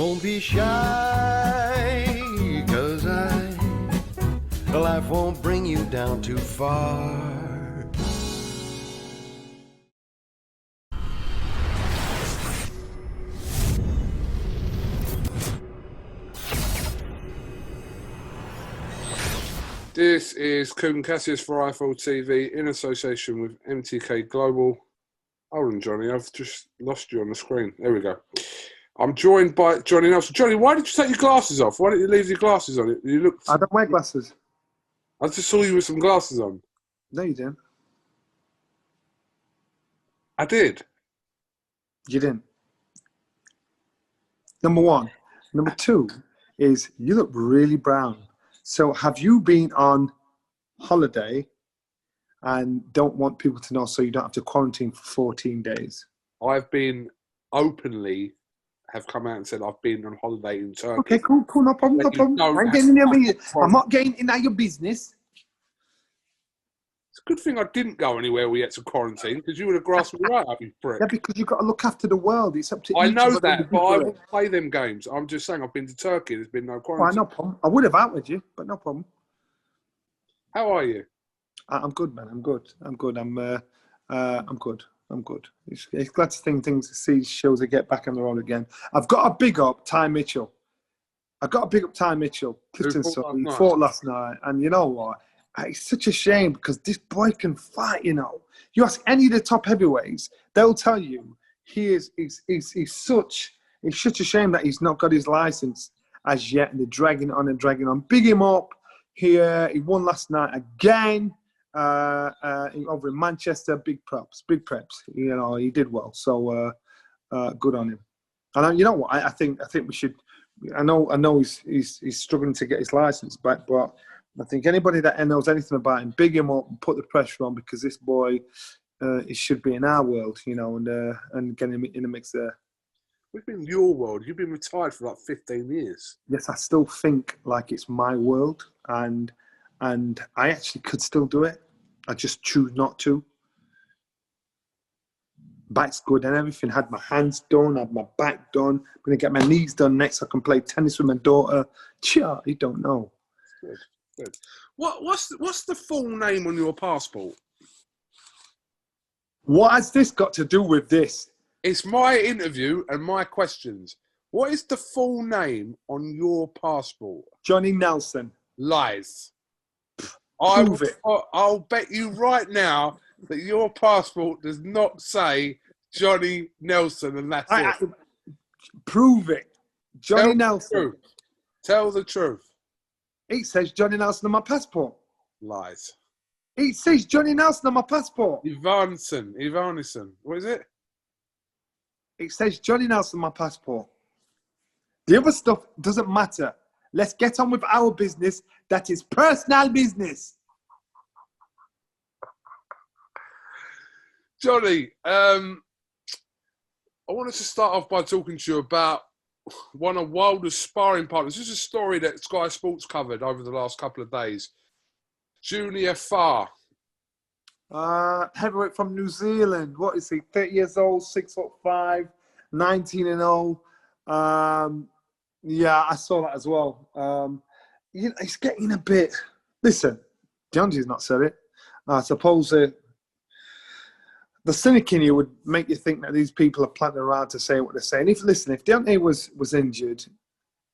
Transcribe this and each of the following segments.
Don't be shy, 'cause life won't bring you down too far. This is KUGAN CASSIUS for iFall TV in association with MTK Global. Hold on, Johnny, I've just lost you on the screen. There we go. I'm joined by Johnny Nelson. Johnny, why did you take your glasses off? Why didn't you leave your glasses on? You looked. I don't wear glasses. I just saw you with some glasses on. No, you didn't. I did. You didn't. Number one. Number two is you look really brown. So have you been on holiday and don't want people to know so you don't have to quarantine for 14 days? I've been openly have come out and said I've been on holiday in Turkey. Okay, cool, no problem, no problem. I'm not getting into your business. It's a good thing I didn't go anywhere we had to quarantine because you would have grasped me right up, you prick. Yeah, because you've got to look after the world. It's up to I each know of us that, but I individually. won't play them games. I'm just saying I've been to Turkey. There's been no Well, quarantine. no problem. I would have outed you, but no problem. How are you? I'm good, man. I'm good. I'm good. I'm good. It's glad to see shows that get back on the road again. I've got to big up Ty Mitchell. Clifton Mitchell. He fought last night, and you know what? It's such a shame because this boy can fight. You know, you ask any of the top heavyweights, they'll tell you he's such a shame that he's not got his license as yet, and they're dragging on. Big him up here. He won last night again. Over in Manchester, big preps. You know, he did well. So good on him. And you know what? I think we should. I know he's struggling to get his license back, but I think anybody that knows anything about him, big him up and put the pressure on because this boy, he should be in our world, you know, and get him in the mix there. We've been in your world. You've been retired for like 15 years. Yes, I still think like it's my world, and I actually could still do it. I just choose not to. Back's good and everything. Had my hands done, had my back done. I'm going to get my knees done next. I can play tennis with my daughter. You don't know. Good. What's the full name on your passport? What has this got to do with this? It's my interview and my questions. What is the full name on your passport? Johnny Nelson. Lies. Prove it. I'll bet you right now that your passport does not say Johnny Nelson, and that's it. Prove it. Johnny Nelson. Tell the truth. It says Johnny Nelson on my passport. Lies. It says Johnny Nelson on my passport. Ivanison. What is it? It says Johnny Nelson on my passport. The other stuff doesn't matter. Let's get on with our business. That is personal business. Johnny, I wanted to start off by talking to you about one of Wilder's sparring partners. This is a story that Sky Sports covered over the last couple of days. Junior Farr. Heavyweight from New Zealand. What is he? 30 years old, 6'5", 19-0. Yeah, I saw that as well. You know, it's getting a bit. Listen, Deontay's not said it. I suppose the cynic in you would make you think that these people are planting around to say what they're saying. If Deontay was injured,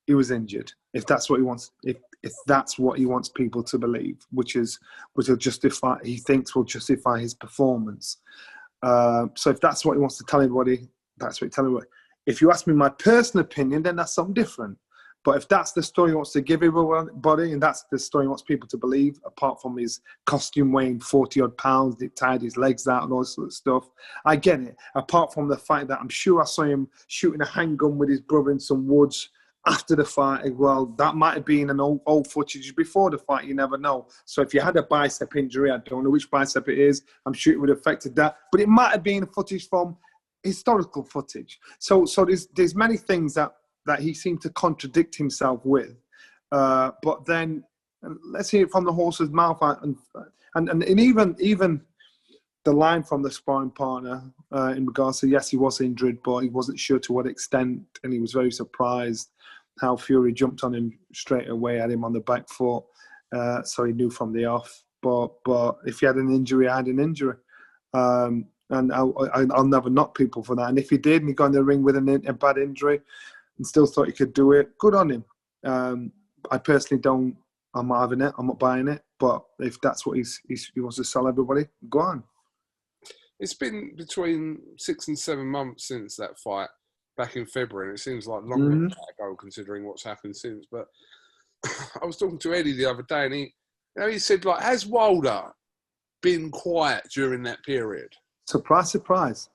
he was injured. If that's what he wants, if that's what he wants people to believe, which will justify, he thinks will justify his performance. So if that's what he wants to tell everybody, that's what he tell everybody. If you ask me my personal opinion, then that's something different. But if that's the story he wants to give everybody, and that's the story he wants people to believe, apart from his costume weighing 40-odd pounds, it tied his legs out and all this sort of stuff, I get it. Apart from the fact that I'm sure I saw him shooting a handgun with his brother in some woods after the fight. Well, that might have been an old footage before the fight. You never know. So if you had a bicep injury, I don't know which bicep it is. I'm sure it would have affected that. But it might have been footage from historical footage. So there's many things that he seemed to contradict himself with. But then let's hear it from the horse's mouth. And even the line from the sparring partner in regards to, yes, he was injured, but he wasn't sure to what extent, and he was very surprised how Fury jumped on him straight away, had him on the back foot, so he knew from the off. But if he had an injury, I had an injury. And I'll never knock people for that. And if he did, and he got in the ring with a bad injury and still thought he could do it, good on him. I personally don't. I'm not having it. I'm not buying it. But if that's what he wants to sell everybody, go on. It's been between 6 and 7 months since that fight back in February, and it seems like longer ago considering what's happened since. But I was talking to Eddie the other day, and he said, like, has Wilder been quiet during that period? Surprise, surprise.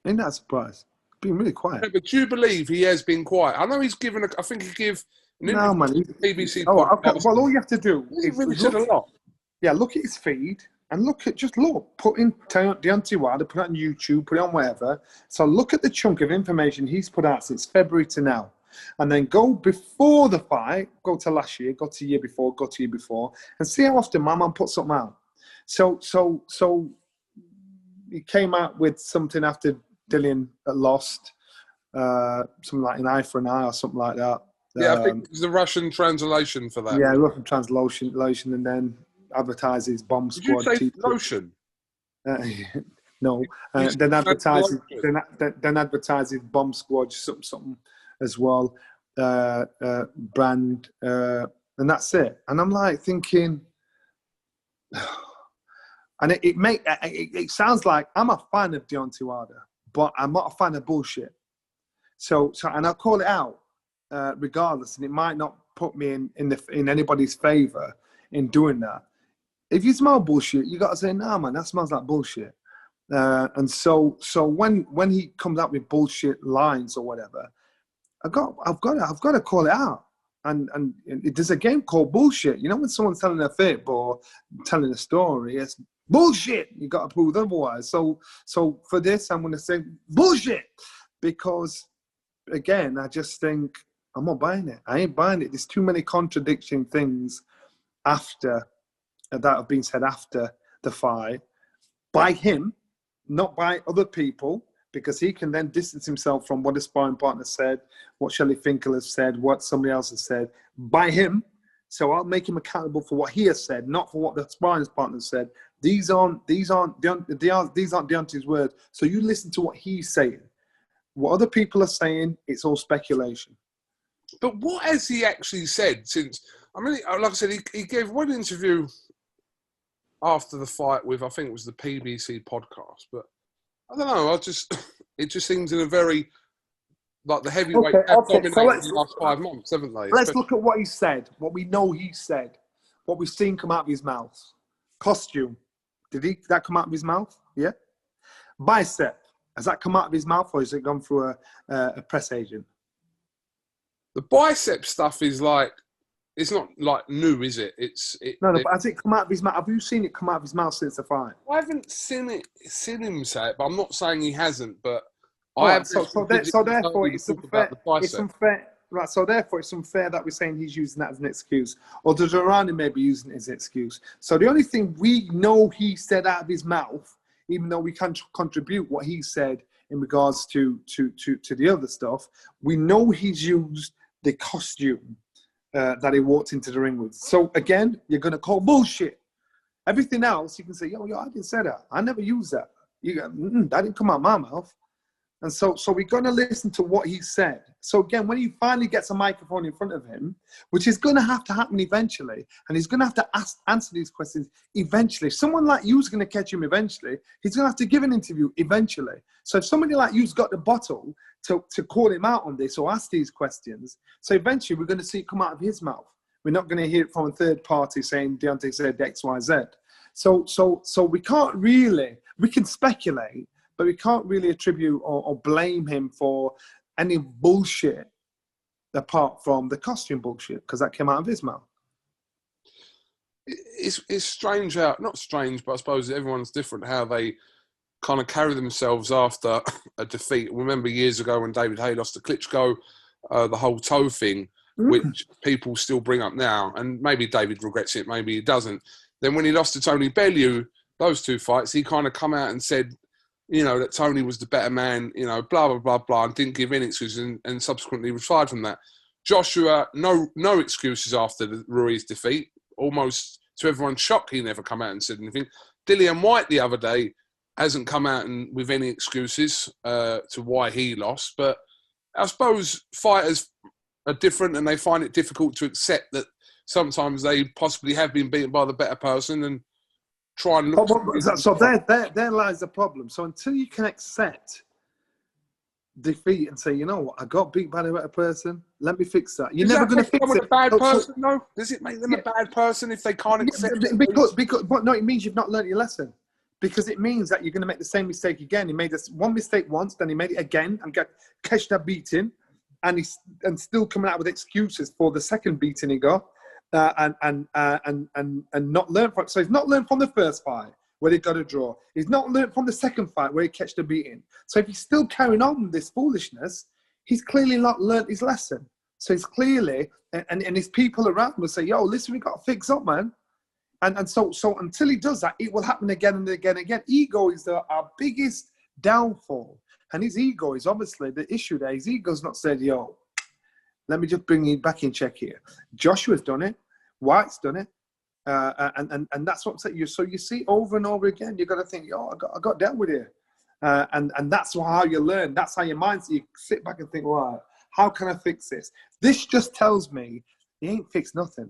Ain't that a surprise? Been really quiet. No, but do you believe he has been quiet? I know he's given. I think he gave an interview to the BBC. Well, all you have to do is really said a lot. Yeah, look at his feed and put in Deontay Wilder, put it on YouTube, put it on wherever. So look at the chunk of information he's put out since February to now. And then go before the fight, go to last year, go to year before, and see how often my man puts something out. So he came out with something after Dillian lost, something like an eye for an eye or something like that. Yeah, I think it's the Russian translation for that. Yeah, Russian translation, and then advertises bomb squad. Did you say lotion? No, then advertises bomb squad something as well, brand, and that's it. And I'm like thinking. And it sounds like I'm a fan of Deontay Wilder, but I'm not a fan of bullshit. So and I'll call it out regardless, and it might not put me in anybody's favor in doing that. If you smell bullshit, you got to say, nah, man, that smells like bullshit. And so when he comes out with bullshit lines or whatever, I've got to call it out. And there's a game called bullshit. You know, when someone's telling a fib or telling a story, it's bullshit. You got to prove otherwise. So for this, I'm going to say bullshit, because again, I just think I'm not buying it. I ain't buying it. There's too many contradicting things after that have been said after the fight by him, not by other people, because he can then distance himself from what his sparring partner said, what Shelley Finkel has said, what somebody else has said, by him. So I'll make him accountable for what he has said, not for what the sparring partner said. These aren't Deontay's words. So you listen to what he's saying. What other people are saying, it's all speculation. But what has he actually said since? I mean, like I said, he gave one interview after the fight with, I think it was the PBC podcast, but I don't know. It just seems in a very, like, the heavyweight dominated the last 5 months, haven't they? Let's look at what he said, what we know he said, what we've seen come out of his mouth. Costume, that come out of his mouth? Yeah. Bicep, has that come out of his mouth, or has it gone through a press agent? The bicep stuff is like, it's not like new, is it? No, but has it come out of his mouth? Have you seen it come out of his mouth since the fight? I haven't seen him say it, but I'm not saying he hasn't. But So therefore, it's unfair. Right. So therefore, it's unfair that we're saying he's using that as an excuse, or does Durrani maybe using it as an excuse? So the only thing we know he said out of his mouth, even though we can't contribute what he said in regards to the other stuff, we know he's used the costume that he walked into the ring with. So again, you're going to call bullshit. Everything else, you can say, yo, I didn't say that. I never used that. You go, that didn't come out of my mouth. And so we're going to listen to what he said. So again, when he finally gets a microphone in front of him, which is going to have to happen eventually, and he's going to have to answer these questions eventually. Someone like you's going to catch him eventually. He's going to have to give an interview eventually. So if somebody like you's got the bottle to call him out on this or ask these questions, so eventually we're going to see it come out of his mouth. We're not going to hear it from a third party saying Deontay said X, Y, Z. So we can't really, we can speculate, but we can't really attribute or blame him for any bullshit apart from the costume bullshit, because that came out of his mouth. It's strange how, not strange, but I suppose everyone's different how they kind of carry themselves after a defeat. Remember years ago when David Haye lost to Klitschko, the whole toe thing, which people still bring up now, and maybe David regrets it, maybe he doesn't. Then when he lost to Tony Bellew, those two fights, he kind of come out and said, you know, that Tony was the better man, you know, blah, blah, blah, blah, and didn't give any excuses and subsequently retired from that. Joshua, no excuses after the Ruiz defeat. Almost to everyone's shock, he never come out and said anything. Dillian White the other day hasn't come out with any excuses to why he lost. But I suppose fighters are different and they find it difficult to accept that sometimes they possibly have been beaten by the better person and try and look... So there lies the problem. So until you can accept defeat and say, you know what, I got beat by the better person, let me fix that. You're never going to fix it. A bad person, though? Does it make them a bad person if they can't accept it? But no, it means you've not learned your lesson. Because it means that you're going to make the same mistake again. He made this one mistake once, then he made it again and got Keshta beaten, and still coming out with excuses for the second beating he got, and not learned from. So he's not learned from the first fight where he got a draw. He's not learned from the second fight where he catched a beating. So if he's still carrying on with this foolishness, he's clearly not learned his lesson. So he's clearly, and his people around him will say, yo, listen, we got to fix up, man. And so until he does that, it will happen again and again and again. Ego is our biggest downfall. And his ego is obviously the issue there. His ego's not said, yo, let me just bring you back in check here. Joshua's done it. White's done it. And that's what I'm saying. So you see over and over again, you've got to think, yo, I got dealt with here. And that's how you learn. That's how your mind, you sit back and think, well, how can I fix this? This just tells me he ain't fixed nothing.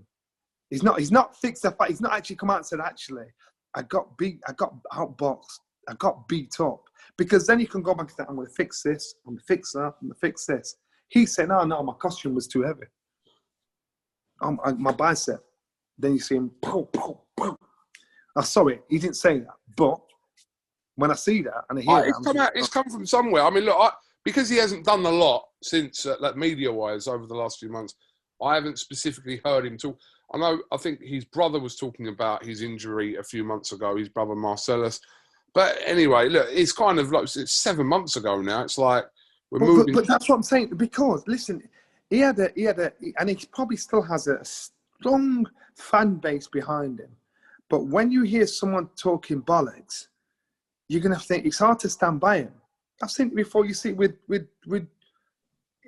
He's not fixed the fight. He's not actually come out and said, actually, I got beat, I got outboxed, I got beat up. Because then you can go back and think, I'm going to fix this, I'm going to fix that, I'm going to fix this. He said, no, my costume was too heavy. My bicep. Then you see him, pow, pow, pow. Oh, sorry, he didn't say that. But when I see that and I hear that... It's come from somewhere. I mean, look, because he hasn't done a lot since, like media-wise, over the last few months, I haven't specifically heard him talk. I think his brother was talking about his injury a few months ago, his brother Marcellus. But anyway, look, it's kind of like, it's 7 months ago now. It's like we're moving. But that's what I'm saying. Because, listen, he had and he probably still has a strong fan base behind him. But when you hear someone talking bollocks, you're going to think it's hard to stand by him. I've seen it before. You see with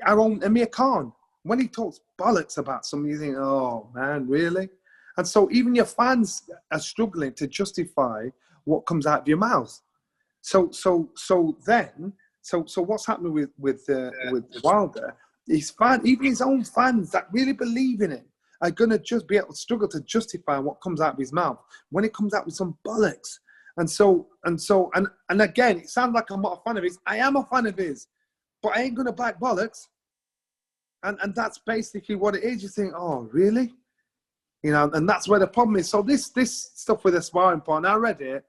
our own Amir Khan. When he talks bollocks about something, you think, oh, man, really? And so even your fans are struggling to justify what comes out of your mouth. So what's happening with Wilder? Even his own fans that really believe in him are going to just be able to struggle to justify what comes out of his mouth when it comes out with some bollocks. And again, it sounds like I'm not a fan of his. I am a fan of his, but I ain't going to back bollocks. And that's basically what it is. You think, oh, really? You know, and that's where the problem is. So this stuff with the sparring partner, I read it,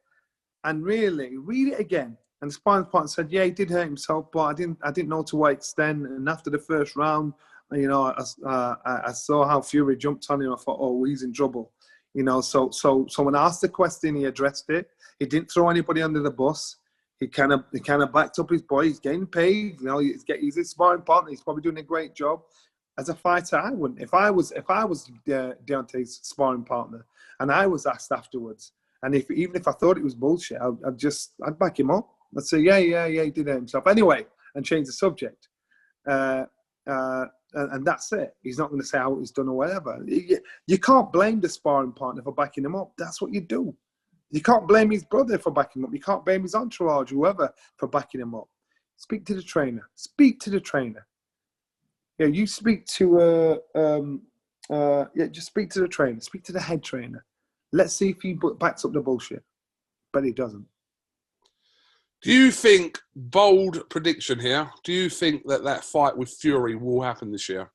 and really read it again. And the sparring partner said, yeah, he did hurt himself, but I didn't know to what extent. And after the first round, you know, I saw how Fury jumped on him. I thought, oh, he's in trouble. You know, so when I asked the question, he addressed it. He didn't throw anybody under the bus. He kind of backed up his boy. He's getting paid. You know, he's a sparring partner. He's probably doing a great job. As a fighter, I wouldn't. If I was Deontay's sparring partner, and I was asked afterwards, and even if I thought it was bullshit, I'd back him up. I'd say, yeah, he did it himself anyway, and change the subject. And that's it. He's not going to say how he's done or whatever. You can't blame the sparring partner for backing him up. That's what you do. You can't blame his brother for backing him up. You can't blame his entourage, whoever, for backing him up. Speak to the trainer. Speak to the trainer. Yeah, you speak to just speak to the trainer. Speak to the head trainer. Let's see if he backs up the bullshit. But he doesn't. Do you think, bold prediction here, do you think that fight with Fury will happen this year?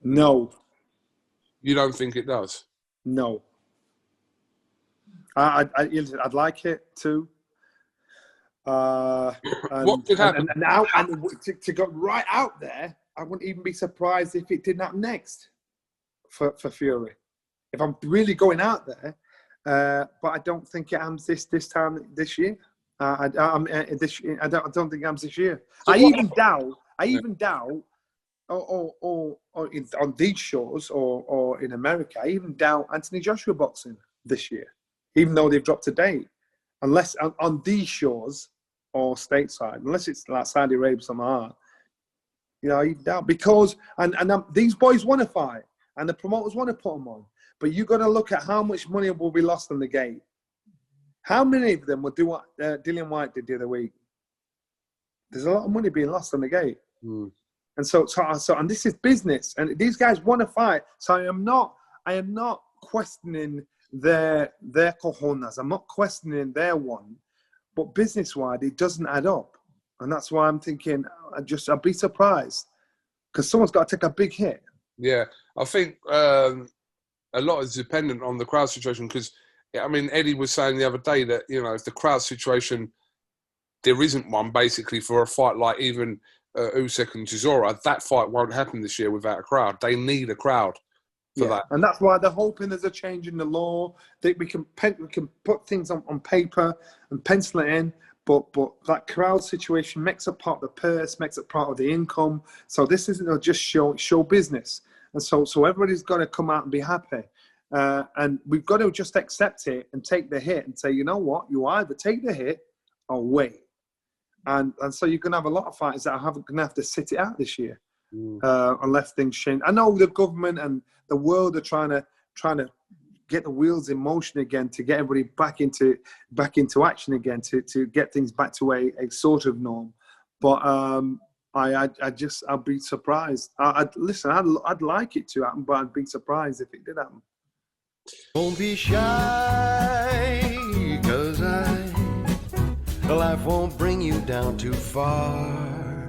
No. You don't think it does? No. I'd like it to. What could happen? And to go right out there, I wouldn't even be surprised if it didn't happen next for Fury. If I'm really going out there, but I don't think it happens this time this year. I don't think it happens this year. So I even doubt, or on these shows or in America, I even doubt Anthony Joshua boxing this year. even though they've dropped a date, unless on these shores or stateside, unless it's like Saudi Arabia, something like that. You know, you doubt because these boys want to fight and the promoters want to put them on, but you got to look at how much money will be lost on the gate. How many of them will do what Dillian White did the other week? There's a lot of money being lost on the gate. And so, and this is business, and these guys want to fight. So I am not questioning their cojones. I'm not questioning their one, but business-wise, it doesn't add up, and that's why I'm thinking I'd be surprised because someone's got to take a big hit. Yeah, I think a lot is dependent on the crowd situation because, I mean, Eddie was saying the other day that, you know, if the crowd situation, there isn't one basically for a fight like even Usyk and Chisora, that fight won't happen this year without a crowd. They need a crowd for that. And that's why they're hoping there's a change in the law, that we can put things on paper and pencil it in, but that crowd situation makes it part of the purse, makes it part of the income. So this isn't just show business. And so everybody's got to come out and be happy. And we've got to just accept it and take the hit and say, you know what, you either take the hit or wait. And so you're going to have a lot of fighters that are going to have to sit it out this year unless things change. I know the government and the world are trying to get the wheels in motion again to get everybody back into action again to get things back to a sort of norm. But I'd be surprised. I'd like it to happen, but I'd be surprised if it did happen. Don't be shy, 'cause life won't bring you down too far.